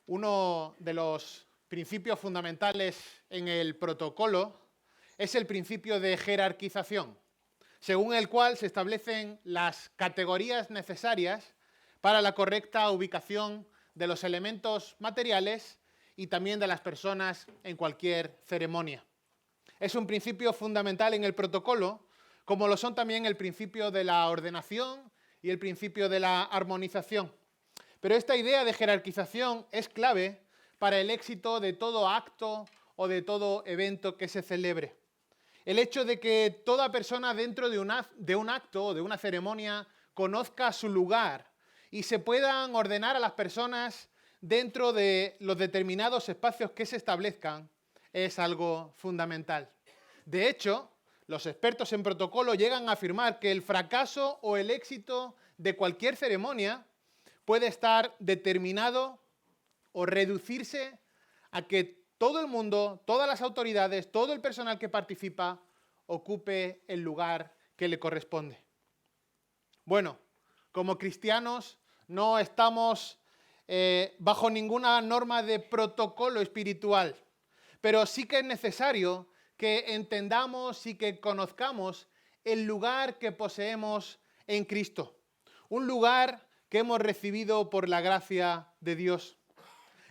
Uno de los principios fundamentales en el protocolo es el principio de jerarquización, según el cual se establecen las categorías necesarias para la correcta ubicación de los elementos materiales y también de las personas en cualquier ceremonia. Es un principio fundamental en el protocolo, como lo son también el principio de la ordenación y el principio de la armonización. Pero esta idea de jerarquización es clave para el éxito de todo acto o de todo evento que se celebre. El hecho de que toda persona dentro de un acto o de una ceremonia conozca su lugar y se puedan ordenar a las personas dentro de los determinados espacios que se establezcan es algo fundamental. De hecho, los expertos en protocolo llegan a afirmar que el fracaso o el éxito de cualquier ceremonia puede estar determinado o reducirse a que todo el mundo, todas las autoridades, todo el personal que participa ocupe el lugar que le corresponde. Bueno, como cristianos no estamos bajo ninguna norma de protocolo espiritual, pero sí que es necesario que entendamos y que conozcamos el lugar que poseemos en Cristo, un lugar que hemos recibido por la gracia de Dios.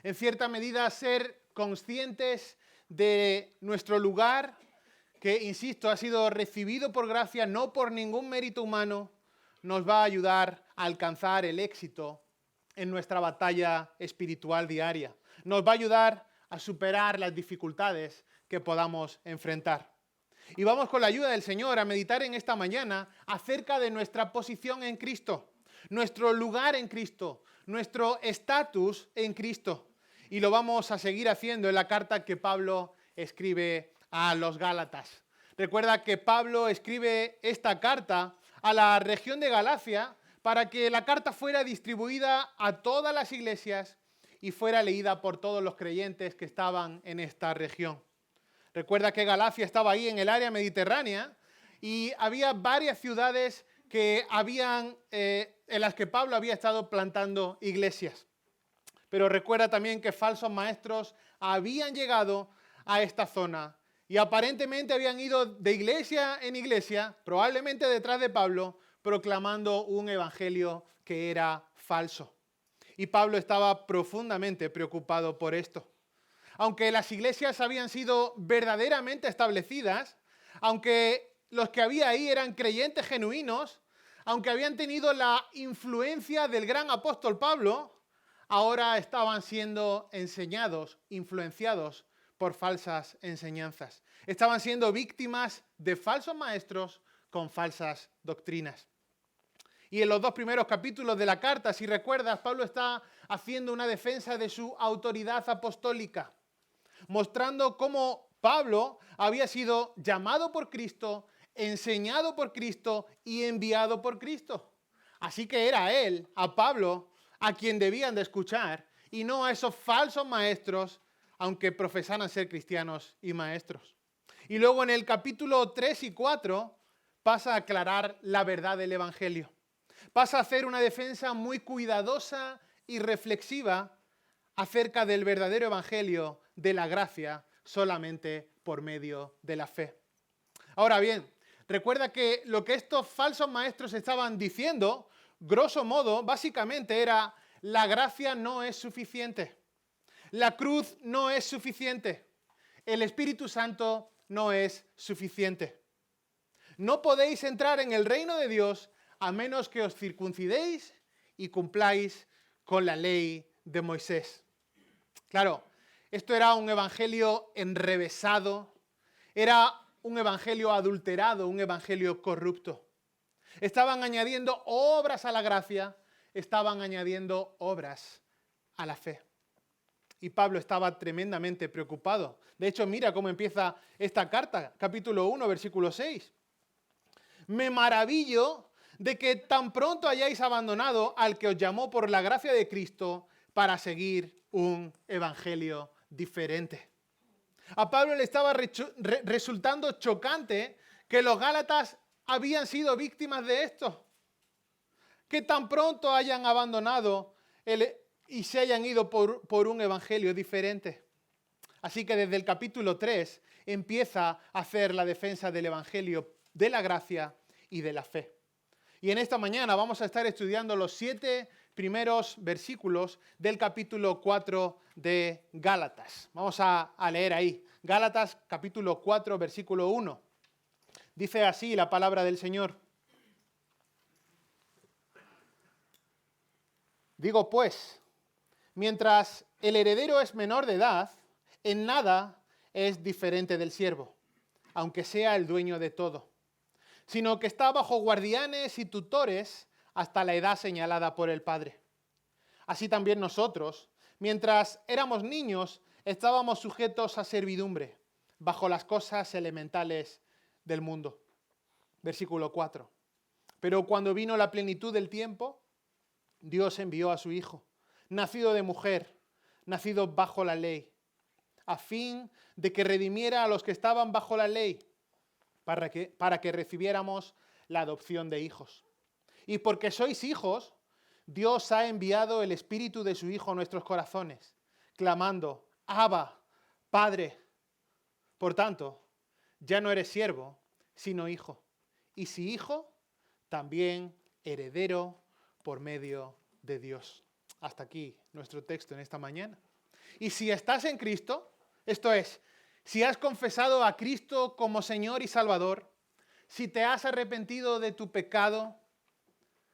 En cierta medida, ser conscientes de nuestro lugar, que, insisto, ha sido recibido por gracia, no por ningún mérito humano, nos va a ayudar a alcanzar el éxito en nuestra batalla espiritual diaria. Nos va a ayudar a superar las dificultades que podamos enfrentar. Y vamos con la ayuda del Señor a meditar en esta mañana acerca de nuestra posición en Cristo, nuestro lugar en Cristo, nuestro estatus en Cristo. Y lo vamos a seguir haciendo en la carta que Pablo escribe a los Gálatas. Recuerda que Pablo escribe esta carta a la región de Galacia para que la carta fuera distribuida a todas las iglesias y fuera leída por todos los creyentes que estaban en esta región. Recuerda que Galacia estaba ahí en el área mediterránea y había varias ciudades que en las que Pablo había estado plantando iglesias. Pero recuerda también que falsos maestros habían llegado a esta zona y aparentemente habían ido de iglesia en iglesia, probablemente detrás de Pablo, proclamando un evangelio que era falso. Y Pablo estaba profundamente preocupado por esto. Aunque las iglesias habían sido verdaderamente establecidas, aunque los que había ahí eran creyentes genuinos, aunque habían tenido la influencia del gran apóstol Pablo, ahora estaban siendo enseñados, influenciados por falsas enseñanzas. Estaban siendo víctimas de falsos maestros con falsas doctrinas. Y en los 2 primeros capítulos de la carta, si recuerdas, Pablo está haciendo una defensa de su autoridad apostólica, mostrando cómo Pablo había sido llamado por Cristo, enseñado por Cristo y enviado por Cristo. Así que era él, a Pablo, a quien debían de escuchar, y no a esos falsos maestros, aunque profesaran ser cristianos y maestros. Y luego en el capítulo 3 y 4 pasa a aclarar la verdad del Evangelio. Pasa a hacer una defensa muy cuidadosa y reflexiva acerca del verdadero Evangelio de la gracia solamente por medio de la fe. Ahora bien, recuerda que lo que estos falsos maestros estaban diciendo, grosso modo, básicamente era: la gracia no es suficiente, la cruz no es suficiente, el Espíritu Santo no es suficiente. No podéis entrar en el reino de Dios a menos que os circuncidéis y cumpláis con la ley de Moisés. Claro, esto era un evangelio enrevesado, era un evangelio adulterado, un evangelio corrupto. Estaban añadiendo obras a la gracia, estaban añadiendo obras a la fe. Y Pablo estaba tremendamente preocupado. De hecho, mira cómo empieza esta carta, capítulo 1, versículo 6. Me maravillo de que tan pronto hayáis abandonado al que os llamó por la gracia de Cristo para seguir un evangelio diferente. A Pablo le estaba resultando chocante que los Gálatas habían sido víctimas de esto. Que tan pronto hayan abandonado y se hayan ido por un evangelio diferente. Así que desde el capítulo 3 empieza a hacer la defensa del evangelio de la gracia y de la fe. Y en esta mañana vamos a estar estudiando los 7 primeros versículos del capítulo 4 de Gálatas. Vamos a leer ahí. Gálatas capítulo 4, versículo 1. Dice así la palabra del Señor. Digo pues, mientras el heredero es menor de edad, en nada es diferente del siervo, aunque sea el dueño de todo, sino que está bajo guardianes y tutores hasta la edad señalada por el Padre. Así también nosotros, mientras éramos niños, estábamos sujetos a servidumbre, bajo las cosas elementales del mundo. Versículo 4. Pero cuando vino la plenitud del tiempo, Dios envió a su Hijo, nacido de mujer, nacido bajo la ley, a fin de que redimiera a los que estaban bajo la ley, para que recibiéramos la adopción de hijos. Y porque sois hijos, Dios ha enviado el Espíritu de su Hijo a nuestros corazones, clamando, Abba, Padre. Por tanto, ya no eres siervo, sino hijo. Y si hijo, también heredero por medio de Dios. Hasta aquí nuestro texto en esta mañana. Y si estás en Cristo, esto es, si has confesado a Cristo como Señor y Salvador, si te has arrepentido de tu pecado,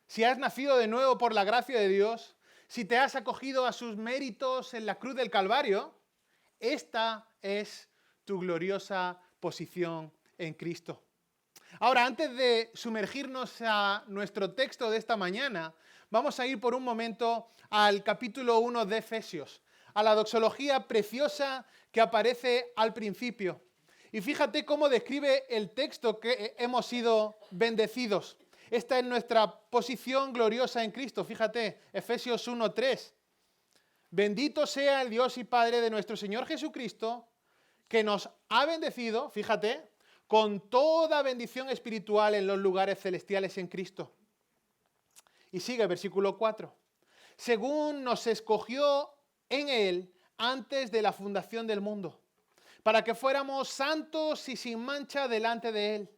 si has nacido de nuevo por la gracia de Dios, si te has acogido a sus méritos en la cruz del Calvario, esta es tu gloriosa posición en Cristo. Ahora, antes de sumergirnos a nuestro texto de esta mañana, vamos a ir por un momento al capítulo 1 de Efesios, a la doxología preciosa que aparece al principio. Y fíjate cómo describe el texto que hemos sido bendecidos. Esta es nuestra posición gloriosa en Cristo. Fíjate, Efesios 1:3. Bendito sea el Dios y Padre de nuestro Señor Jesucristo, que nos ha bendecido, fíjate, con toda bendición espiritual en los lugares celestiales en Cristo. Y sigue, versículo 4. Según nos escogió en Él antes de la fundación del mundo, para que fuéramos santos y sin mancha delante de Él.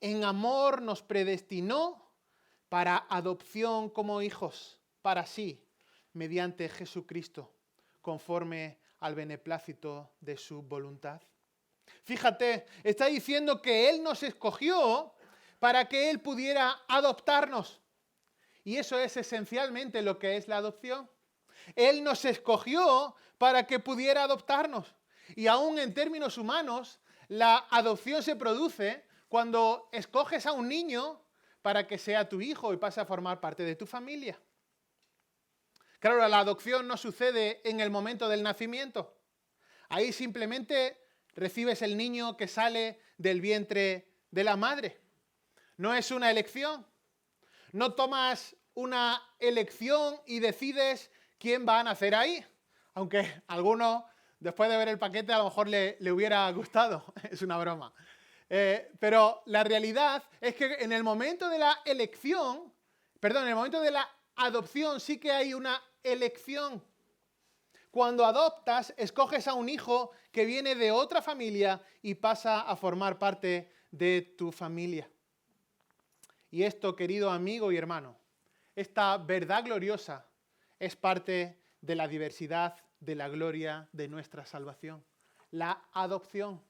En amor nos predestinó para adopción como hijos, para sí, mediante Jesucristo, conforme al beneplácito de su voluntad. Fíjate, está diciendo que Él nos escogió para que Él pudiera adoptarnos. Y eso es esencialmente lo que es la adopción. Él nos escogió para que pudiera adoptarnos. Y aún en términos humanos, la adopción se produce cuando escoges a un niño para que sea tu hijo y pase a formar parte de tu familia. Claro, la adopción no sucede en el momento del nacimiento. Ahí simplemente recibes el niño que sale del vientre de la madre. No es una elección. No tomas una elección y decides quién va a nacer ahí. Aunque a alguno, después de ver el paquete, a lo mejor le hubiera gustado. Es una broma. Pero la realidad es que en el momento de la elección, en el momento de la adopción sí que hay una elección. Cuando adoptas, escoges a un hijo que viene de otra familia y pasa a formar parte de tu familia. Y esto, querido amigo y hermano, esta verdad gloriosa es parte de la diversidad de la gloria de nuestra salvación. La adopción.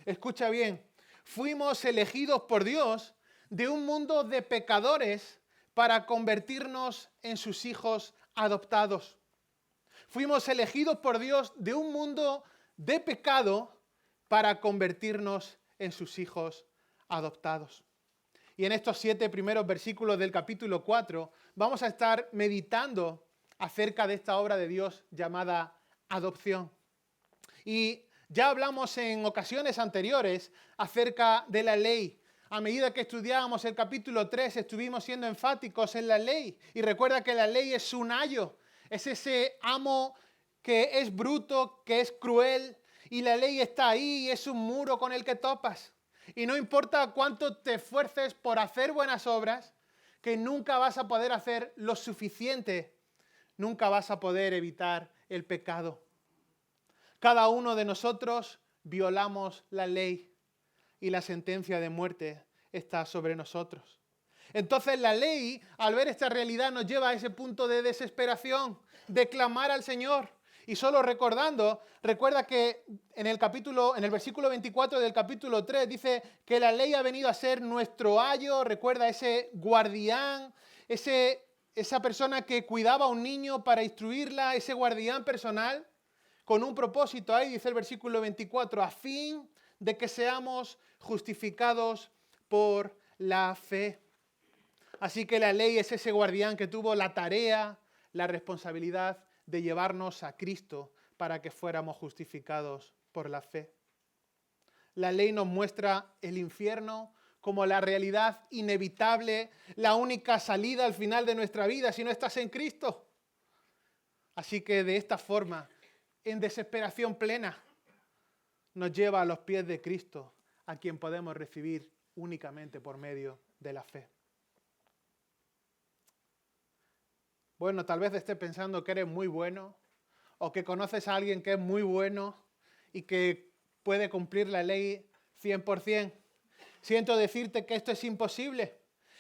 Escucha bien, fuimos elegidos por Dios de un mundo de pecadores para convertirnos en sus hijos adoptados. Fuimos elegidos por Dios de un mundo de pecado para convertirnos en sus hijos adoptados. Y en estos 7 primeros versículos del capítulo 4 vamos a estar meditando acerca de esta obra de Dios llamada adopción. Y ya hablamos en ocasiones anteriores acerca de la ley. A medida que estudiábamos el capítulo 3 estuvimos siendo enfáticos en la ley. Y recuerda que la ley es un ayo. Es ese amo que es bruto, que es cruel, y la ley está ahí y es un muro con el que topas. Y no importa cuánto te esfuerces por hacer buenas obras, que nunca vas a poder hacer lo suficiente, nunca vas a poder evitar el pecado. Cada uno de nosotros violamos la ley y la sentencia de muerte está sobre nosotros. Entonces la ley, al ver esta realidad, nos lleva a ese punto de desesperación, de clamar al Señor. Y solo recuerda que en el versículo 24 del capítulo 3 dice que la ley ha venido a ser nuestro ayo, recuerda ese guardián, esa persona que cuidaba a un niño para instruirla, ese guardián personal, con un propósito, ahí dice el versículo 24, a fin de que seamos justificados por la fe. Así que la ley es ese guardián que tuvo la tarea, la responsabilidad de llevarnos a Cristo para que fuéramos justificados por la fe. La ley nos muestra el infierno como la realidad inevitable, la única salida al final de nuestra vida si no estás en Cristo. Así que de esta forma, en desesperación plena, nos lleva a los pies de Cristo, a quien podemos recibir únicamente por medio de la fe. Bueno, tal vez estés pensando que eres muy bueno o que conoces a alguien que es muy bueno y que puede cumplir la ley 100%. Siento decirte que esto es imposible.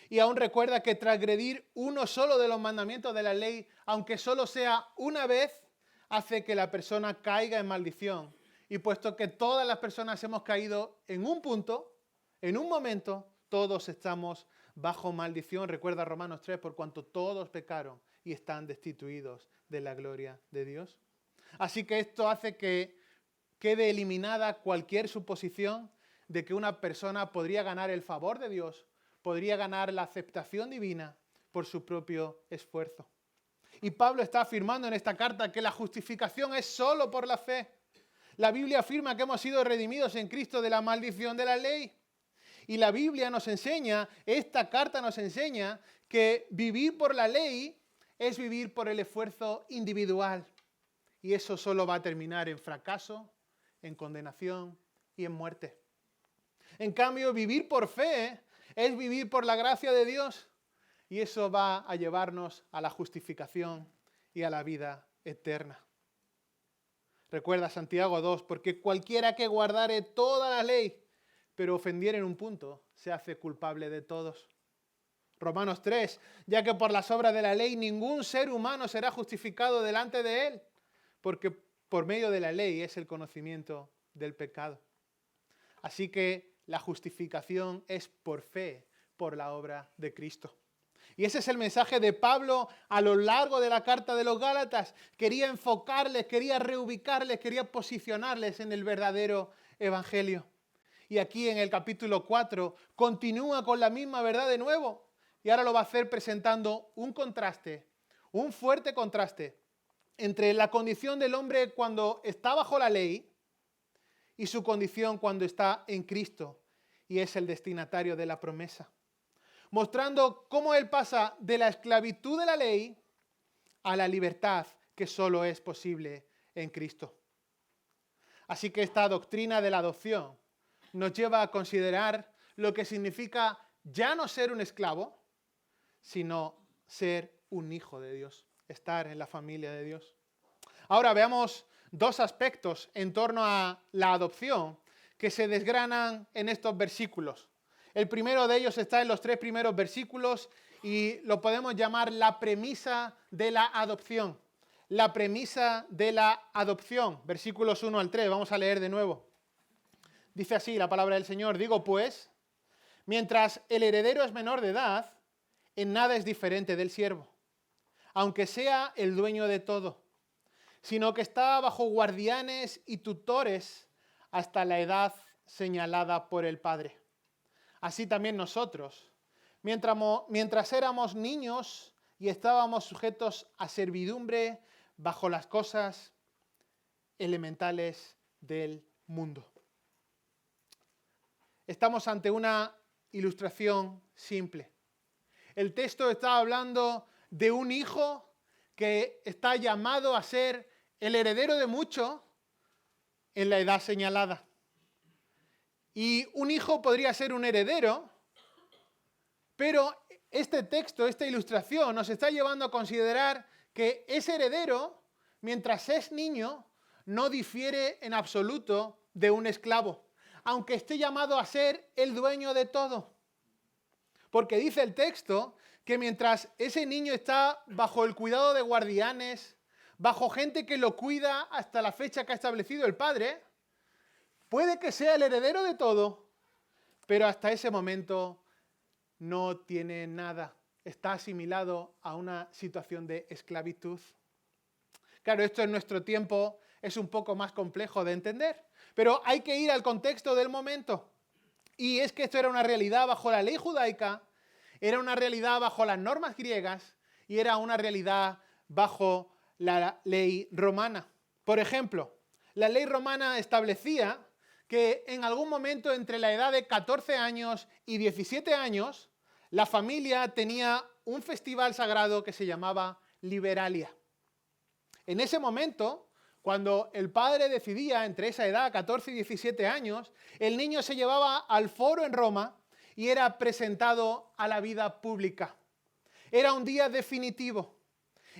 Y aún recuerda que transgredir uno solo de los mandamientos de la ley, aunque solo sea una vez, hace que la persona caiga en maldición. Y puesto que todas las personas hemos caído en un punto, en un momento, todos estamos bajo maldición. Recuerda Romanos 3, por cuanto todos pecaron y están destituidos de la gloria de Dios. Así que esto hace que quede eliminada cualquier suposición de que una persona podría ganar el favor de Dios, podría ganar la aceptación divina por su propio esfuerzo. Y Pablo está afirmando en esta carta que la justificación es solo por la fe. La Biblia afirma que hemos sido redimidos en Cristo de la maldición de la ley. Y la Biblia nos enseña, esta carta nos enseña, que vivir por la ley es vivir por el esfuerzo individual. Y eso solo va a terminar en fracaso, en condenación y en muerte. En cambio, vivir por fe es vivir por la gracia de Dios. Y eso va a llevarnos a la justificación y a la vida eterna. Recuerda Santiago 2, porque cualquiera que guardare toda la ley, pero ofendiere en un punto, se hace culpable de todos. Romanos 3, ya que por las obras de la ley ningún ser humano será justificado delante de él, porque por medio de la ley es el conocimiento del pecado. Así que la justificación es por fe, por la obra de Cristo. Y ese es el mensaje de Pablo a lo largo de la carta de los Gálatas. Quería enfocarles, quería reubicarles, quería posicionarles en el verdadero evangelio. Y aquí en el capítulo 4 continúa con la misma verdad de nuevo. Y ahora lo va a hacer presentando un contraste, un fuerte contraste entre la condición del hombre cuando está bajo la ley y su condición cuando está en Cristo y es el destinatario de la promesa. Mostrando cómo él pasa de la esclavitud de la ley a la libertad que solo es posible en Cristo. Así que esta doctrina de la adopción nos lleva a considerar lo que significa ya no ser un esclavo, sino ser un hijo de Dios, estar en la familia de Dios. Ahora veamos dos aspectos en torno a la adopción que se desgranan en estos versículos. El primero de ellos está en los 3 primeros versículos y lo podemos llamar la premisa de la adopción. La premisa de la adopción, versículos 1 al 3, vamos a leer de nuevo. Dice así la palabra del Señor, digo pues, mientras el heredero es menor de edad, en nada es diferente del siervo, aunque sea el dueño de todo, sino que está bajo guardianes y tutores hasta la edad señalada por el Padre. Así también nosotros, mientras éramos niños y estábamos sujetos a servidumbre bajo las cosas elementales del mundo. Estamos ante una ilustración simple. El texto está hablando de un hijo que está llamado a ser el heredero de mucho en la edad señalada. Y un hijo podría ser un heredero, pero este texto, esta ilustración, nos está llevando a considerar que ese heredero, mientras es niño, no difiere en absoluto de un esclavo, aunque esté llamado a ser el dueño de todo. Porque dice el texto que mientras ese niño está bajo el cuidado de guardianes, bajo gente que lo cuida hasta la fecha que ha establecido el padre, puede que sea el heredero de todo, pero hasta ese momento no tiene nada. Está asimilado a una situación de esclavitud. Claro, esto en nuestro tiempo es un poco más complejo de entender, pero hay que ir al contexto del momento. Y es que esto era una realidad bajo la ley judaica, era una realidad bajo las normas griegas y era una realidad bajo la ley romana. Por ejemplo, la ley romana establecía que en algún momento entre la edad de 14 años y 17 años, la familia tenía un festival sagrado que se llamaba Liberalia. En ese momento, cuando el padre decidía entre esa edad, 14 y 17 años, el niño se llevaba al foro en Roma y era presentado a la vida pública. Era un día definitivo.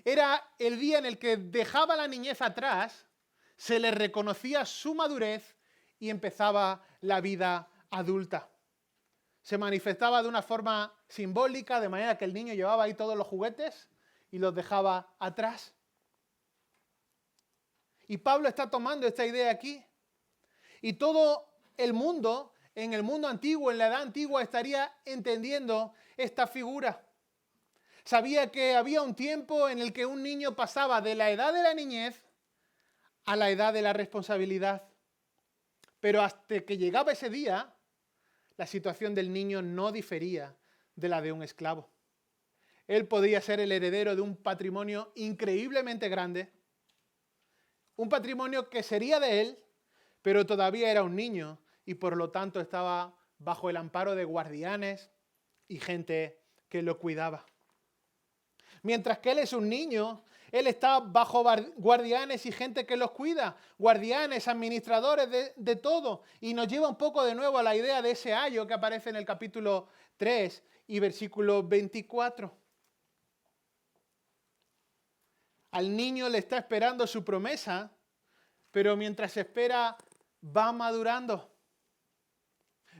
Era el día en el que dejaba la niñez atrás, se le reconocía su madurez y empezaba la vida adulta. Se manifestaba de una forma simbólica, de manera que el niño llevaba ahí todos los juguetes y los dejaba atrás. Y Pablo está tomando esta idea aquí. Y todo el mundo, en el mundo antiguo, en la edad antigua, estaría entendiendo esta figura. Sabía que había un tiempo en el que un niño pasaba de la edad de la niñez a la edad de la responsabilidad. Pero hasta que llegaba ese día, la situación del niño no difería de la de un esclavo. Él podía ser el heredero de un patrimonio increíblemente grande, un patrimonio que sería de él, pero todavía era un niño y por lo tanto estaba bajo el amparo de guardianes y gente que lo cuidaba. Mientras que él es un niño, él está bajo guardianes y gente que los cuida, guardianes, administradores de todo. Y nos lleva un poco de nuevo a la idea de ese ayo que aparece en el capítulo 3 y versículo 24. Al niño le está esperando su promesa, pero mientras espera va madurando.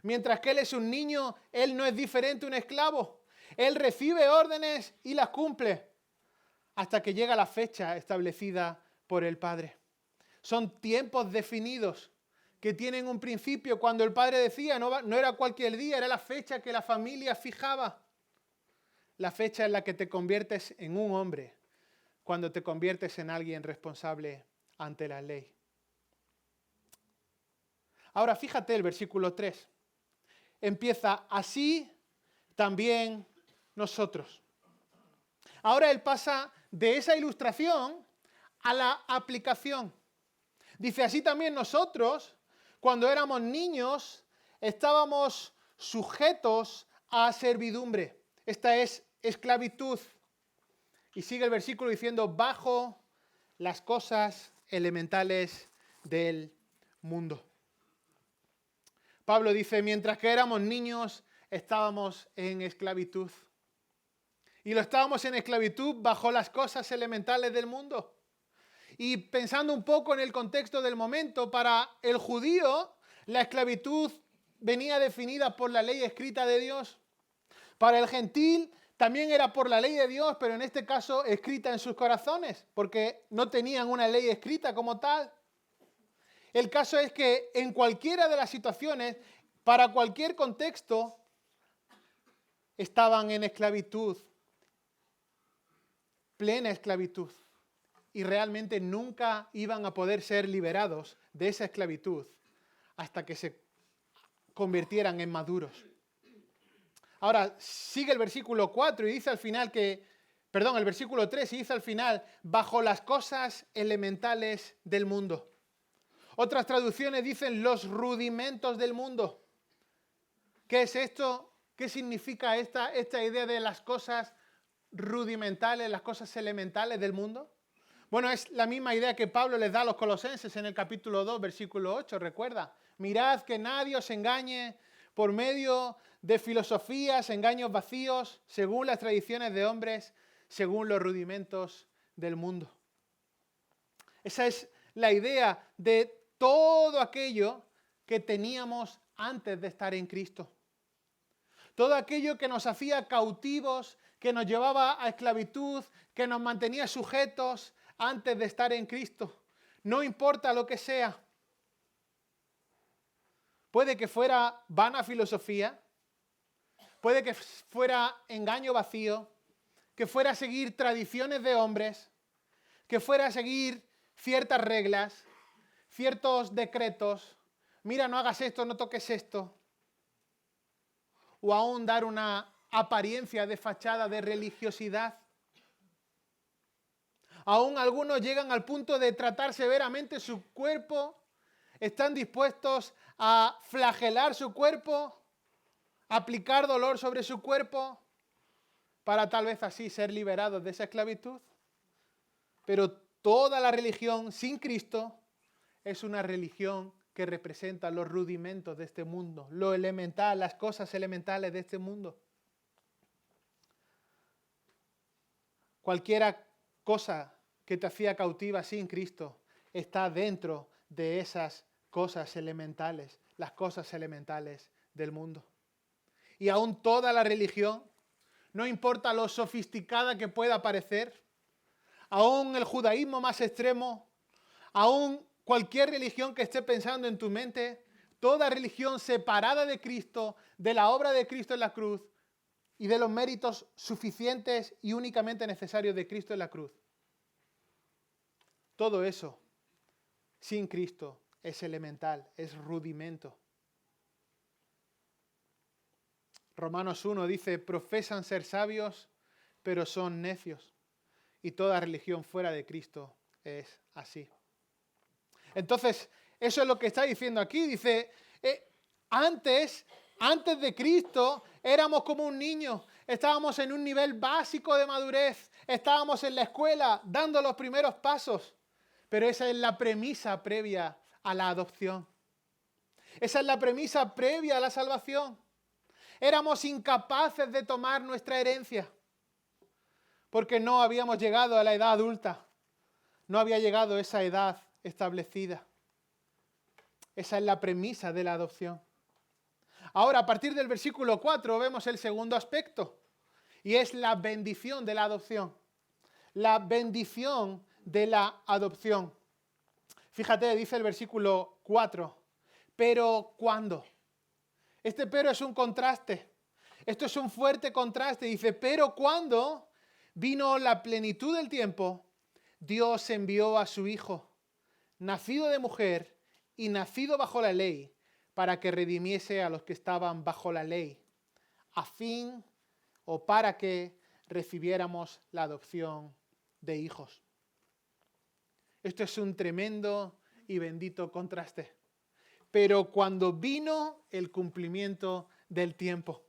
Mientras que él es un niño, él no es diferente a un esclavo. Él recibe órdenes y las cumple hasta que llega la fecha establecida por el Padre. Son tiempos definidos que tienen un principio. Cuando el Padre decía, no era cualquier día, era la fecha que la familia fijaba. La fecha en la que te conviertes en un hombre, cuando te conviertes en alguien responsable ante la ley. Ahora fíjate el versículo 3. Empieza así también nosotros. Ahora él pasa de esa ilustración a la aplicación. Dice, así también nosotros, cuando éramos niños, estábamos sujetos a servidumbre. Esta es esclavitud. Y sigue el versículo diciendo, bajo las cosas elementales del mundo. Pablo dice, mientras que éramos niños, estábamos en esclavitud. Y lo estábamos en esclavitud bajo las cosas elementales del mundo. Y pensando un poco en el contexto del momento, para el judío, la esclavitud venía definida por la ley escrita de Dios. Para el gentil también era por la ley de Dios, pero en este caso escrita en sus corazones, porque no tenían una ley escrita como tal. El caso es que en cualquiera de las situaciones, para cualquier contexto, estaban en esclavitud, plena esclavitud, y realmente nunca iban a poder ser liberados de esa esclavitud hasta que se convirtieran en maduros. Ahora, sigue el versículo 4 y dice al final el versículo 3 y dice al final, bajo las cosas elementales del mundo. Otras traducciones dicen los rudimentos del mundo. ¿Qué es esto? ¿Qué significa esta idea de las cosas rudimentales, las cosas elementales del mundo? Bueno, es la misma idea que Pablo les da a los colosenses en el capítulo 2, versículo 8, recuerda. Mirad que nadie os engañe por medio de filosofías, engaños vacíos, según las tradiciones de hombres, según los rudimentos del mundo. Esa es la idea de todo aquello que teníamos antes de estar en Cristo. Todo aquello que nos hacía cautivos, que nos llevaba a esclavitud, que nos mantenía sujetos antes de estar en Cristo. No importa lo que sea. Puede que fuera vana filosofía, puede que fuera engaño vacío, que fuera seguir tradiciones de hombres, que fuera seguir ciertas reglas, ciertos decretos. Mira, no hagas esto, no toques esto. O aún dar una apariencia de fachada de religiosidad. Aún algunos llegan al punto de tratar severamente su cuerpo, están dispuestos a flagelar su cuerpo, aplicar dolor sobre su cuerpo, para tal vez así ser liberados de esa esclavitud. Pero toda la religión sin Cristo es una religión que representa los rudimentos de este mundo, lo elemental, las cosas elementales de este mundo. Cualquier cosa que te hacía cautiva sin Cristo está dentro de esas cosas elementales, las cosas elementales del mundo. Y aún toda la religión, no importa lo sofisticada que pueda parecer, aún el judaísmo más extremo, aún cualquier religión que esté pensando en tu mente, toda religión separada de Cristo, de la obra de Cristo en la cruz y de los méritos suficientes y únicamente necesarios de Cristo en la cruz. Todo eso, sin Cristo, es elemental, es rudimento. Romanos 1 dice, profesan ser sabios, pero son necios. Y toda religión fuera de Cristo es así. Entonces, eso es lo que está diciendo aquí. Dice, antes de Cristo éramos como un niño. Estábamos en un nivel básico de madurez. Estábamos en la escuela dando los primeros pasos. Pero esa es la premisa previa a la adopción. Esa es la premisa previa a la salvación. Éramos incapaces de tomar nuestra herencia. Porque no habíamos llegado a la edad adulta. No había llegado esa edad establecida. Esa es la premisa de la adopción. Ahora, a partir del versículo 4, vemos el segundo aspecto. Y es la bendición de la adopción. La bendición de la adopción. Fíjate, dice el versículo 4. Pero ¿cuándo? Este pero es un contraste. Esto es un fuerte contraste. Dice, pero cuando vino la plenitud del tiempo, Dios envió a su Hijo, nacido de mujer y nacido bajo la ley, para que redimiese a los que estaban bajo la ley, a fin o para que recibiéramos la adopción de hijos. Esto es un tremendo y bendito contraste. Pero cuando vino el cumplimiento del tiempo.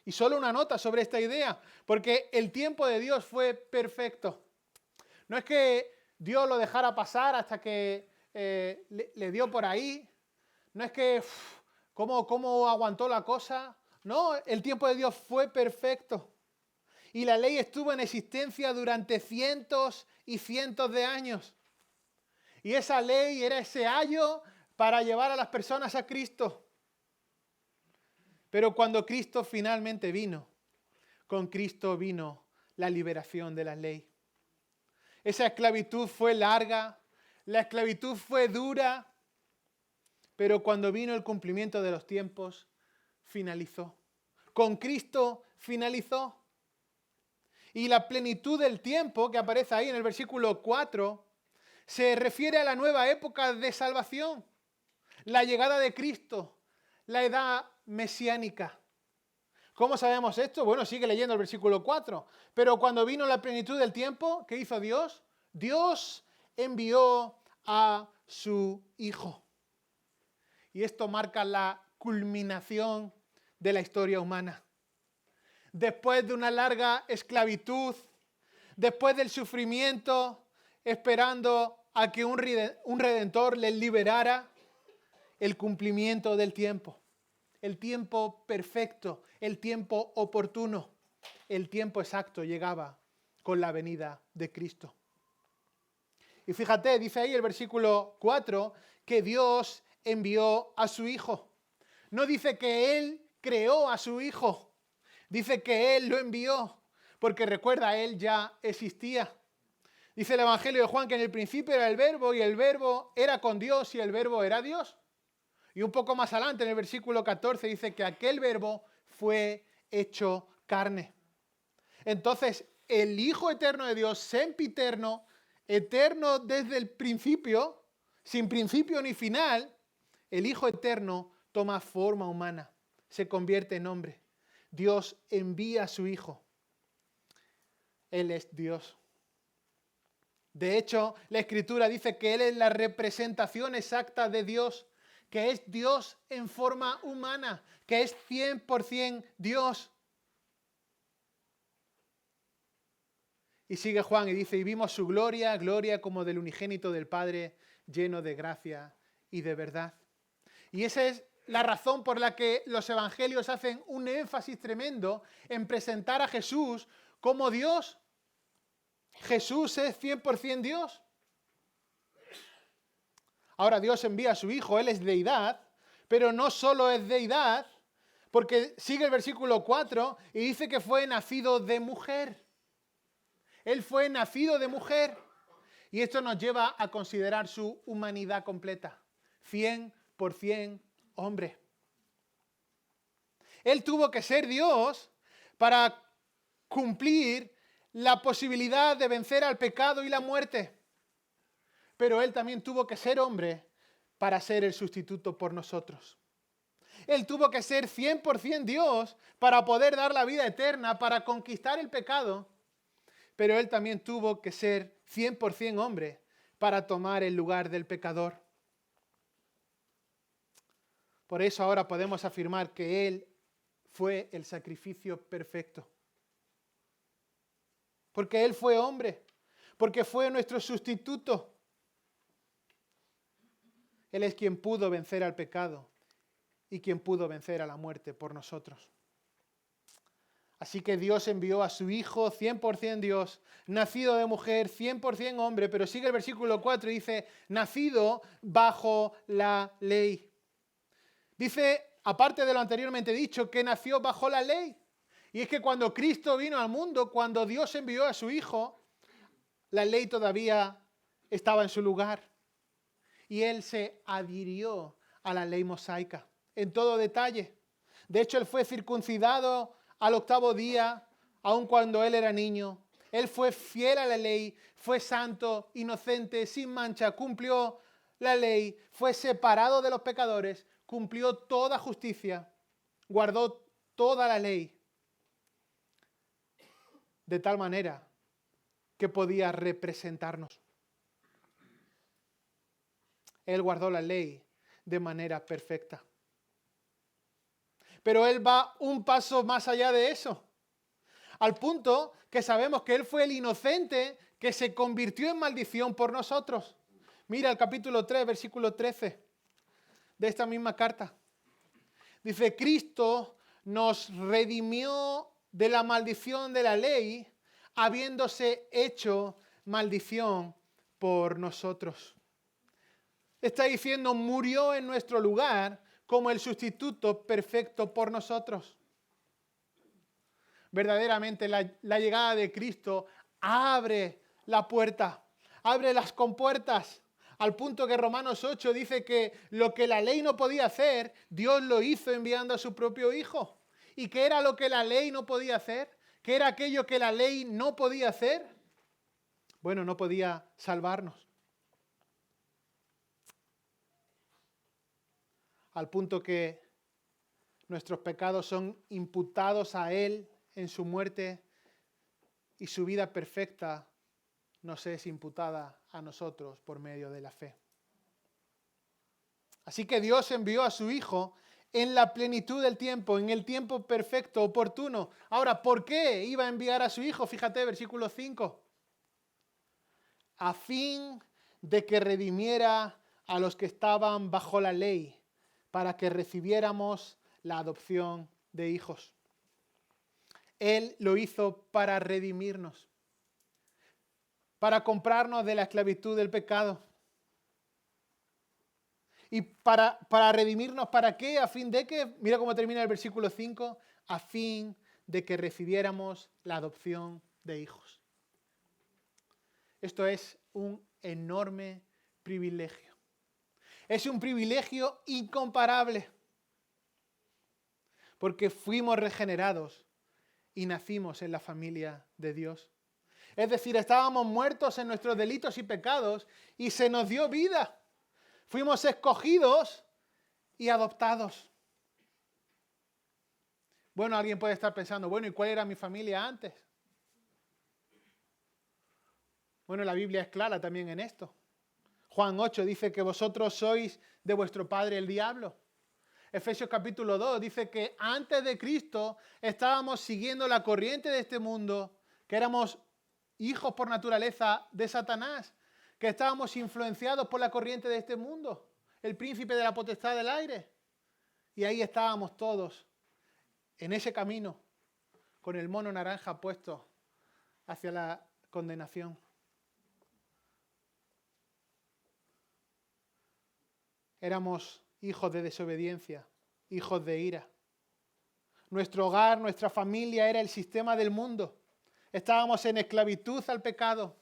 Y solo una nota sobre esta idea, porque el tiempo de Dios fue perfecto. No es que Dios lo dejara pasar hasta que le dio por ahí. No es que cómo aguantó la cosa. No, el tiempo de Dios fue perfecto. Y la ley estuvo en existencia durante cientos y cientos de años. Y esa ley era ese ayo para llevar a las personas a Cristo. Pero cuando Cristo finalmente vino, con Cristo vino la liberación de la ley. Esa esclavitud fue larga, la esclavitud fue dura, pero cuando vino el cumplimiento de los tiempos, finalizó. Con Cristo finalizó. Y la plenitud del tiempo que aparece ahí en el versículo 4 se refiere a la nueva época de salvación, la llegada de Cristo, la edad mesiánica. ¿Cómo sabemos esto? Bueno, sigue leyendo el versículo 4. Pero cuando vino la plenitud del tiempo, ¿qué hizo Dios? Dios envió a su Hijo. Y esto marca la culminación de la historia humana. Después de una larga esclavitud, después del sufrimiento, esperando a que un redentor les liberara, el cumplimiento del tiempo. El tiempo perfecto, el tiempo oportuno, el tiempo exacto llegaba con la venida de Cristo. Y fíjate, dice ahí el versículo 4, que Dios envió a su Hijo. No dice que Él creó a su Hijo, dice que Él lo envió, porque recuerda, Él ya existía. Dice el Evangelio de Juan que en el principio era el Verbo, y el Verbo era con Dios, y el Verbo era Dios. Y un poco más adelante, en el versículo 14, dice que aquel Verbo fue hecho carne. Entonces, el Hijo eterno de Dios, sempiterno, eterno desde el principio, sin principio ni final, el Hijo eterno toma forma humana, se convierte en hombre. Dios envía a su Hijo. Él es Dios. De hecho, la Escritura dice que Él es la representación exacta de Dios, que es Dios en forma humana, que es 100% Dios. Y sigue Juan y dice, y vimos su gloria, gloria como del unigénito del Padre, lleno de gracia y de verdad. Y esa es la razón por la que los evangelios hacen un énfasis tremendo en presentar a Jesús como Dios. Jesús es 100% Dios. Ahora Dios envía a su Hijo, Él es deidad, pero no solo es deidad, porque sigue el versículo 4 y dice que fue nacido de mujer. Él fue nacido de mujer. Y esto nos lleva a considerar su humanidad completa. 100% hombre. Él tuvo que ser Dios para cumplir la posibilidad de vencer al pecado y la muerte. Pero Él también tuvo que ser hombre para ser el sustituto por nosotros. Él tuvo que ser 100% Dios para poder dar la vida eterna, para conquistar el pecado. Pero Él también tuvo que ser 100% hombre para tomar el lugar del pecador. Por eso ahora podemos afirmar que Él fue el sacrificio perfecto. Porque Él fue hombre, porque fue nuestro sustituto. Él es quien pudo vencer al pecado y quien pudo vencer a la muerte por nosotros. Así que Dios envió a su Hijo, 100% Dios, nacido de mujer, 100% hombre, pero sigue el versículo 4 y dice, nacido bajo la ley. Dice, aparte de lo anteriormente dicho, que nació bajo la ley. Y es que cuando Cristo vino al mundo, cuando Dios envió a su Hijo, la ley todavía estaba en su lugar. Y Él se adhirió a la ley mosaica en todo detalle. De hecho, Él fue circuncidado al 8º día, aun cuando Él era niño. Él fue fiel a la ley, fue santo, inocente, sin mancha, cumplió la ley, fue separado de los pecadores, cumplió toda justicia, guardó toda la ley, de tal manera que podía representarnos. Él guardó la ley de manera perfecta. Pero Él va un paso más allá de eso. Al punto que sabemos que Él fue el inocente que se convirtió en maldición por nosotros. Mira el capítulo 3, versículo 13 de esta misma carta. Dice, Cristo nos redimió de la maldición de la ley, habiéndose hecho maldición por nosotros. Está diciendo, murió en nuestro lugar como el sustituto perfecto por nosotros. Verdaderamente la llegada de Cristo abre la puerta, abre las compuertas, al punto que Romanos 8 dice que lo que la ley no podía hacer, Dios lo hizo enviando a su propio Hijo. ¿Y qué era lo que la ley no podía hacer? ¿Qué era aquello que la ley no podía hacer? Bueno, no podía salvarnos. Al punto que nuestros pecados son imputados a Él en su muerte y su vida perfecta nos es imputada a nosotros por medio de la fe. Así que Dios envió a su Hijo en la plenitud del tiempo, en el tiempo perfecto, oportuno. Ahora, ¿por qué iba a enviar a su Hijo? Fíjate, versículo 5. A fin de que redimiera a los que estaban bajo la ley, para que recibiéramos la adopción de hijos. Él lo hizo para redimirnos. para comprarnos de la esclavitud del pecado. Y para redimirnos, ¿para qué? A fin de que, mira cómo termina el versículo 5, a fin de que recibiéramos la adopción de hijos. Esto es un enorme privilegio. Es un privilegio incomparable, porque fuimos regenerados y nacimos en la familia de Dios. Es decir, estábamos muertos en nuestros delitos y pecados y se nos dio vida. Fuimos escogidos y adoptados. Bueno, alguien puede estar pensando, bueno, ¿y cuál era mi familia antes? Bueno, la Biblia es clara también en esto. Juan 8 dice que vosotros sois de vuestro padre el diablo. Efesios capítulo 2 dice que antes de Cristo estábamos siguiendo la corriente de este mundo, que éramos hijos por naturaleza de Satanás, que estábamos influenciados por la corriente de este mundo, el príncipe de la potestad del aire. Y ahí estábamos todos, en ese camino, con el mono naranja puesto hacia la condenación. Éramos hijos de desobediencia, hijos de ira. Nuestro hogar, nuestra familia era el sistema del mundo. Estábamos en esclavitud al pecado.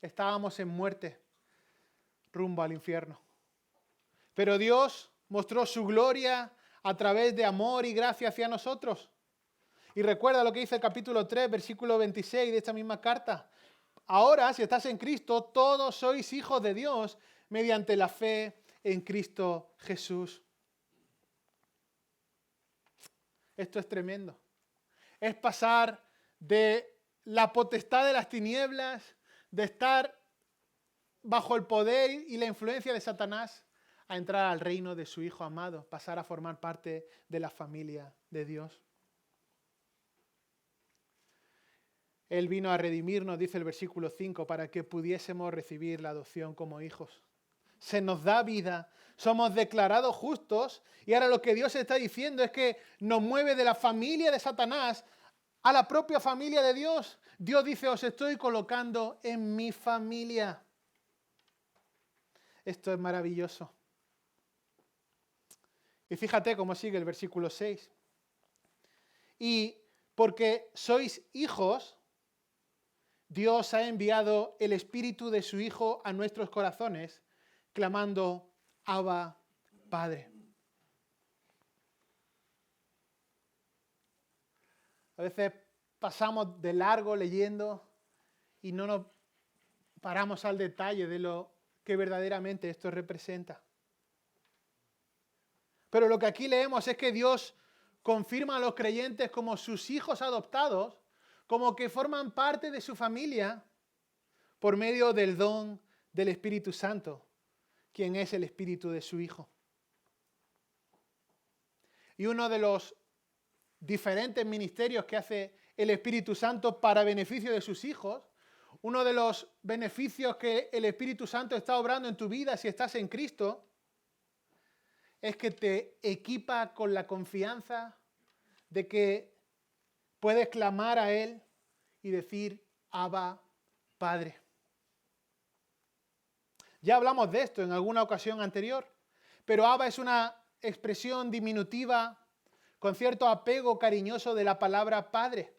Estábamos en muerte, rumbo al infierno. Pero Dios mostró su gloria a través de amor y gracia hacia nosotros. Y recuerda lo que dice el capítulo 3, versículo 26 de esta misma carta. Ahora, si estás en Cristo, todos sois hijos de Dios mediante la fe en Cristo Jesús. Esto es tremendo. Es pasar de la potestad de las tinieblas, de estar bajo el poder y la influencia de Satanás, a entrar al reino de su Hijo amado, pasar a formar parte de la familia de Dios. Él vino a redimirnos, dice el versículo 5, para que pudiésemos recibir la adopción como hijos. Se nos da vida, somos declarados justos y ahora lo que Dios está diciendo es que nos mueve de la familia de Satanás a la propia familia de Dios. Dios dice, os estoy colocando en mi familia. Esto es maravilloso. Y fíjate cómo sigue el versículo 6. Y porque sois hijos, Dios ha enviado el Espíritu de su Hijo a nuestros corazones, clamando, Abba, Padre. A veces pasamos de largo leyendo y no nos paramos al detalle de lo que verdaderamente esto representa. Pero lo que aquí leemos es que Dios confirma a los creyentes como sus hijos adoptados, como que forman parte de su familia por medio del don del Espíritu Santo, quien es el Espíritu de su Hijo. Y uno de los diferentes ministerios que hace el Espíritu Santo para beneficio de sus hijos, uno de los beneficios que el Espíritu Santo está obrando en tu vida si estás en Cristo, es que te equipa con la confianza de que puedes clamar a Él y decir, Abba, Padre. Ya hablamos de esto en alguna ocasión anterior, pero Abba es una expresión diminutiva con cierto apego cariñoso de la palabra Padre,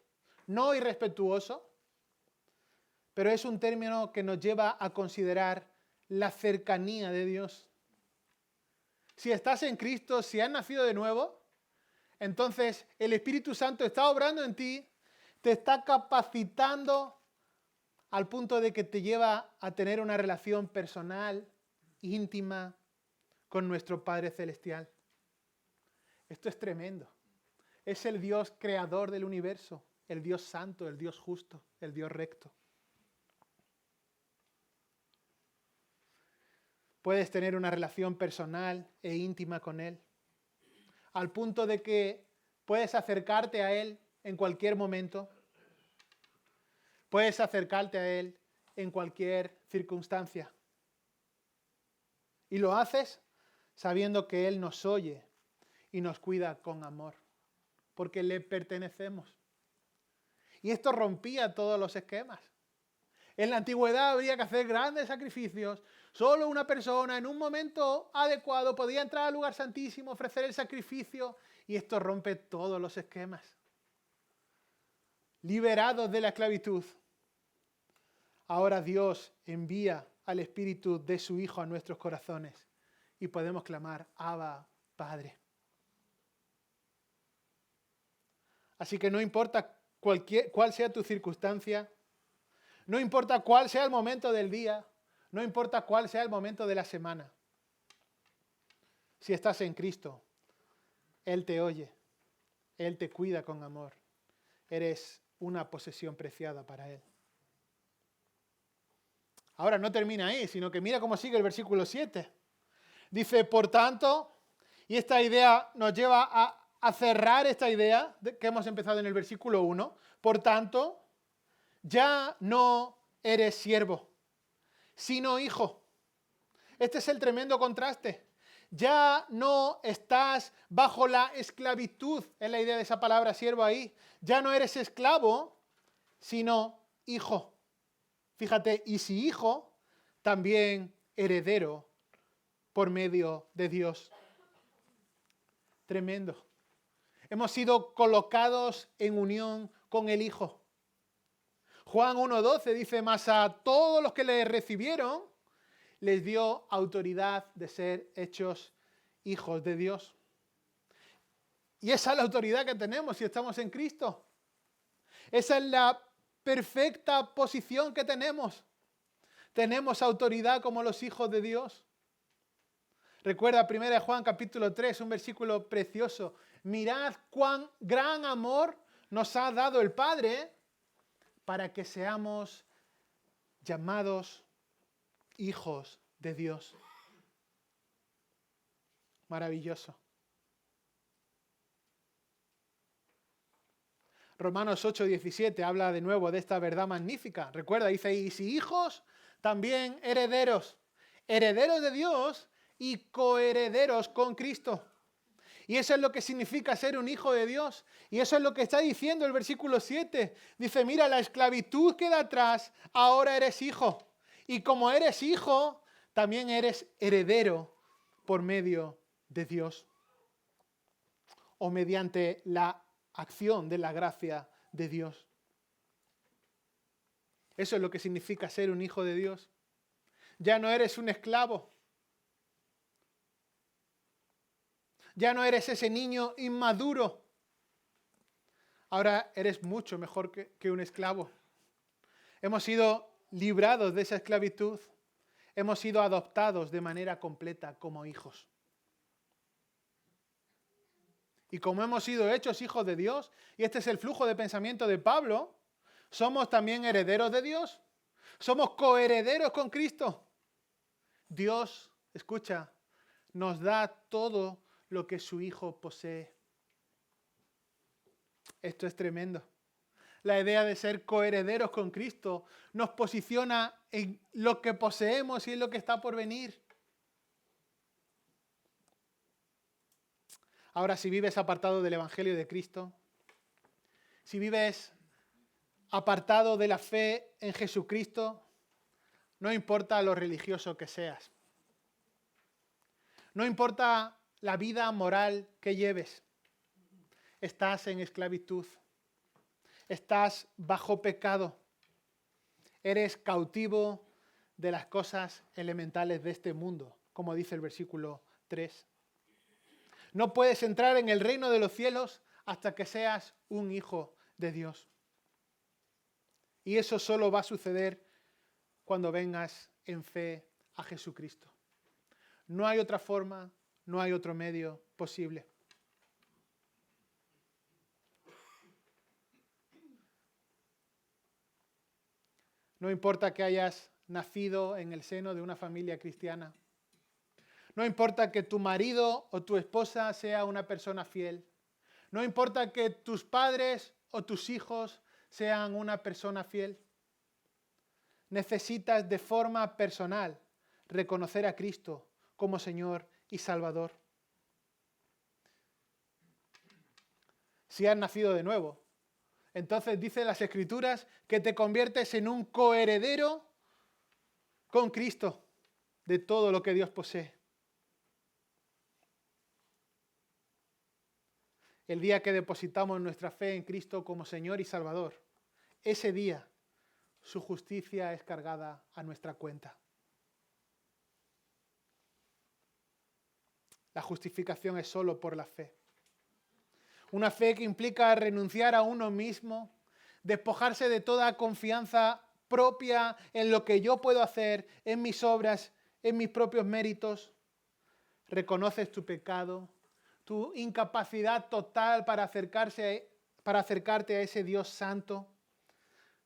no irrespetuoso, pero es un término que nos lleva a considerar la cercanía de Dios. Si estás en Cristo, si has nacido de nuevo, entonces el Espíritu Santo está obrando en ti, te está capacitando al punto de que te lleva a tener una relación personal, íntima, con nuestro Padre Celestial. Esto es tremendo. Es el Dios creador del universo, el Dios santo, el Dios justo, el Dios recto. Puedes tener una relación personal e íntima con Él, al punto de que puedes acercarte a Él en cualquier momento. Puedes acercarte a Él en cualquier circunstancia. Y lo haces sabiendo que Él nos oye y nos cuida con amor, porque le pertenecemos. Y esto rompía todos los esquemas. En la antigüedad habría que hacer grandes sacrificios. Solo una persona en un momento adecuado podía entrar al lugar santísimo, ofrecer el sacrificio, y esto rompe todos los esquemas. Liberados de la esclavitud, ahora Dios envía al Espíritu de su Hijo a nuestros corazones y podemos clamar, Abba, Padre. Así que no importa cuál sea tu circunstancia, no importa cuál sea el momento del día, no importa cuál sea el momento de la semana. Si estás en Cristo, Él te oye, Él te cuida con amor. Eres una posesión preciada para Él. Ahora no termina ahí, sino que mira cómo sigue el versículo 7. Dice, por tanto, y esta idea nos lleva a cerrar esta idea que hemos empezado en el versículo 1. Por tanto, ya no eres siervo, sino hijo. Este es el tremendo contraste. Ya no estás bajo la esclavitud, es la idea de esa palabra siervo ahí. Ya no eres esclavo, sino hijo. Fíjate, y si hijo, también heredero por medio de Dios. Tremendo. Hemos sido colocados en unión con el Hijo. Juan 1:12 dice, mas a todos los que le recibieron, les dio autoridad de ser hechos hijos de Dios. Y esa es la autoridad que tenemos si estamos en Cristo. Esa es la perfecta posición que tenemos. Tenemos autoridad como los hijos de Dios. Recuerda 1 Juan capítulo 3, un versículo precioso. Mirad cuán gran amor nos ha dado el Padre para que seamos llamados hijos de Dios. Maravilloso. Romanos 8:17 habla de nuevo de esta verdad magnífica. Recuerda, dice, y si hijos, también herederos. Herederos de Dios y coherederos con Cristo. Y eso es lo que significa ser un hijo de Dios. Y eso es lo que está diciendo el versículo 7. Dice, mira, la esclavitud queda atrás, ahora eres hijo. Y como eres hijo, también eres heredero por medio de Dios. O mediante la acción de la gracia de Dios. Eso es lo que significa ser un hijo de Dios. Ya no eres un esclavo. Ya no eres ese niño inmaduro. Ahora eres mucho mejor que un esclavo. Hemos sido librados de esa esclavitud. Hemos sido adoptados de manera completa como hijos. Y como hemos sido hechos hijos de Dios, y este es el flujo de pensamiento de Pablo, somos también herederos de Dios. Somos coherederos con Cristo. Dios, escucha, nos da todo lo que su Hijo posee. Esto es tremendo. La idea de ser coherederos con Cristo nos posiciona en lo que poseemos y en lo que está por venir. Ahora, si vives apartado del Evangelio de Cristo, si vives apartado de la fe en Jesucristo, no importa lo religioso que seas. No importa la vida moral que lleves. Estás en esclavitud. Estás bajo pecado. Eres cautivo de las cosas elementales de este mundo, como dice el versículo 3. No puedes entrar en el reino de los cielos hasta que seas un hijo de Dios. Y eso solo va a suceder cuando vengas en fe a Jesucristo. No hay otra forma, no hay otro medio posible. No importa que hayas nacido en el seno de una familia cristiana. No importa que tu marido o tu esposa sea una persona fiel. No importa que tus padres o tus hijos sean una persona fiel. Necesitas de forma personal reconocer a Cristo como Señor y Salvador. Si has nacido de nuevo, entonces dice las Escrituras que te conviertes en un coheredero con Cristo de todo lo que Dios posee. El día que depositamos nuestra fe en Cristo como Señor y Salvador, ese día su justicia es cargada a nuestra cuenta. La justificación es solo por la fe. Una fe que implica renunciar a uno mismo, despojarse de toda confianza propia en lo que yo puedo hacer, en mis obras, en mis propios méritos. Reconoces tu pecado, tu incapacidad total para acercarte a ese Dios santo,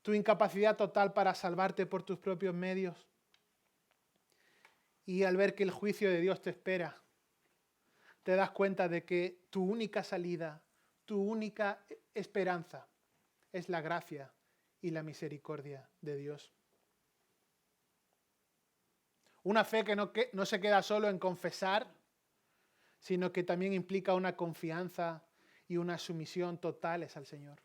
tu incapacidad total para salvarte por tus propios medios. Y al ver que el juicio de Dios te espera, te das cuenta de que tu única salida, tu única esperanza es la gracia y la misericordia de Dios. Una fe que no se queda solo en confesar, sino que también implica una confianza y una sumisión totales al Señor.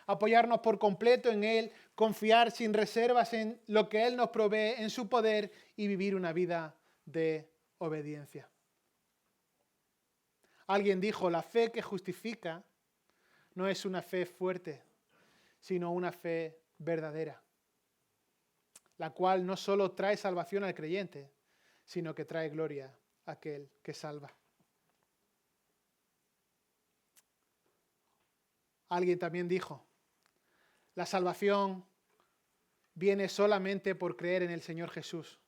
Apoyarnos por completo en Él, confiar sin reservas en lo que Él nos provee, en su poder y vivir una vida de obediencia. Alguien dijo, la fe que justifica no es una fe fuerte, sino una fe verdadera, la cual no solo trae salvación al creyente, sino que trae gloria a aquel que salva. Alguien también dijo, la salvación viene solamente por creer en el Señor Jesús,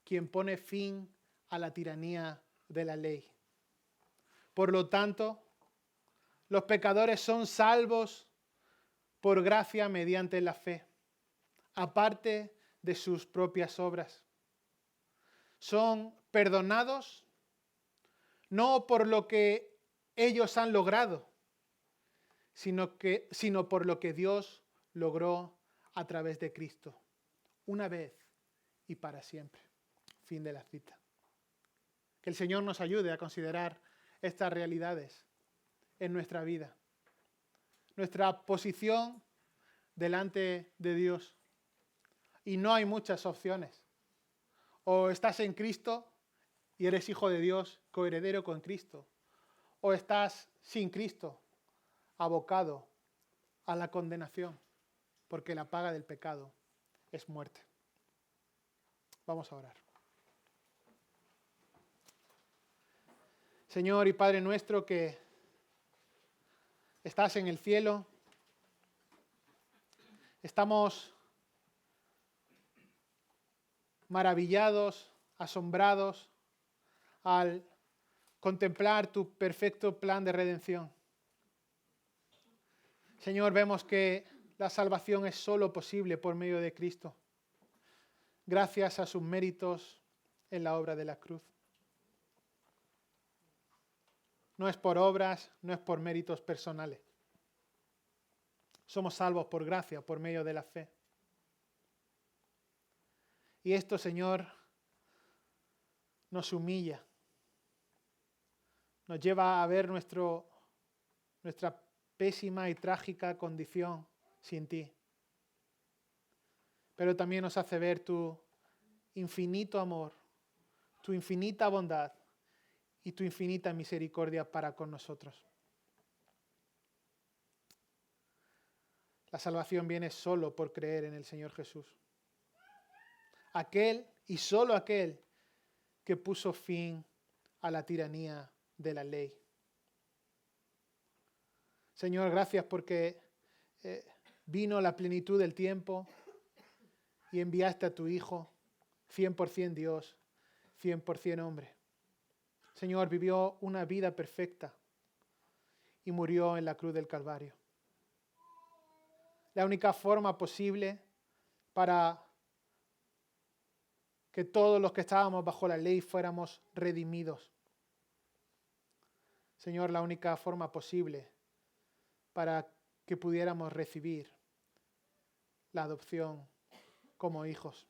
quien pone fin a la tiranía de la ley. Por lo tanto, los pecadores son salvos por gracia mediante la fe, aparte de sus propias obras. Son perdonados no por lo que ellos han logrado, sino por lo que Dios logró a través de Cristo, una vez y para siempre. Fin de la cita. Que el Señor nos ayude a considerar estas realidades en nuestra vida. Nuestra posición delante de Dios. Y no hay muchas opciones. O estás en Cristo y eres hijo de Dios, coheredero con Cristo. O estás sin Cristo, abocado a la condenación, porque la paga del pecado es muerte. Vamos a orar. Señor y Padre nuestro que estás en el cielo, estamos maravillados, asombrados al contemplar tu perfecto plan de redención. Señor, vemos que la salvación es solo posible por medio de Cristo, gracias a sus méritos en la obra de la cruz. No es por obras, no es por méritos personales. Somos salvos por gracia, por medio de la fe. Y esto, Señor, nos humilla. Nos lleva a ver nuestra pésima y trágica condición sin ti. Pero también nos hace ver tu infinito amor, tu infinita bondad y tu infinita misericordia para con nosotros. La salvación viene solo por creer en el Señor Jesús. Aquel y solo aquel que puso fin a la tiranía de la ley. Señor, gracias porque vino la plenitud del tiempo y enviaste a tu Hijo, 100% Dios, 100% hombre. Señor, vivió una vida perfecta y murió en la cruz del Calvario. La única forma posible para que todos los que estábamos bajo la ley fuéramos redimidos. Señor, la única forma posible para que pudiéramos recibir la adopción como hijos.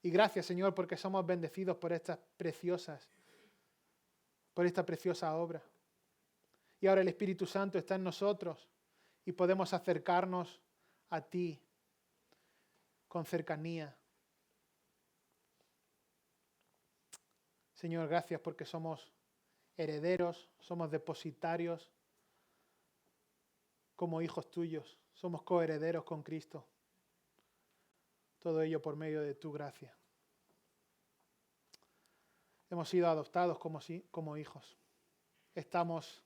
Y gracias, Señor, porque somos bendecidos por esta preciosa obra. Y ahora el Espíritu Santo está en nosotros y podemos acercarnos a ti con cercanía. Señor, gracias porque somos herederos, somos depositarios como hijos tuyos, somos coherederos con Cristo. Todo ello por medio de tu gracia. Hemos sido adoptados como hijos. Estamos,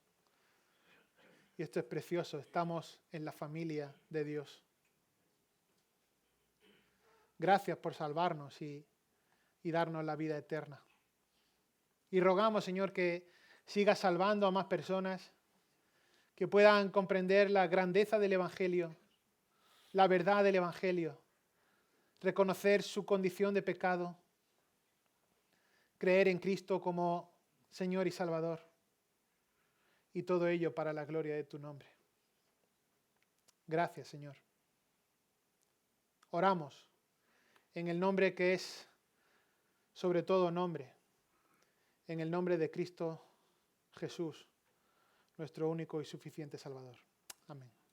y esto es precioso, estamos en la familia de Dios. Gracias por salvarnos y darnos la vida eterna. Y rogamos, Señor, que sigas salvando a más personas, que puedan comprender la grandeza del Evangelio, la verdad del Evangelio, reconocer su condición de pecado, creer en Cristo como Señor y Salvador, y todo ello para la gloria de tu nombre. Gracias, Señor. Oramos en el nombre que es sobre todo nombre, en el nombre de Cristo Jesús, nuestro único y suficiente Salvador. Amén.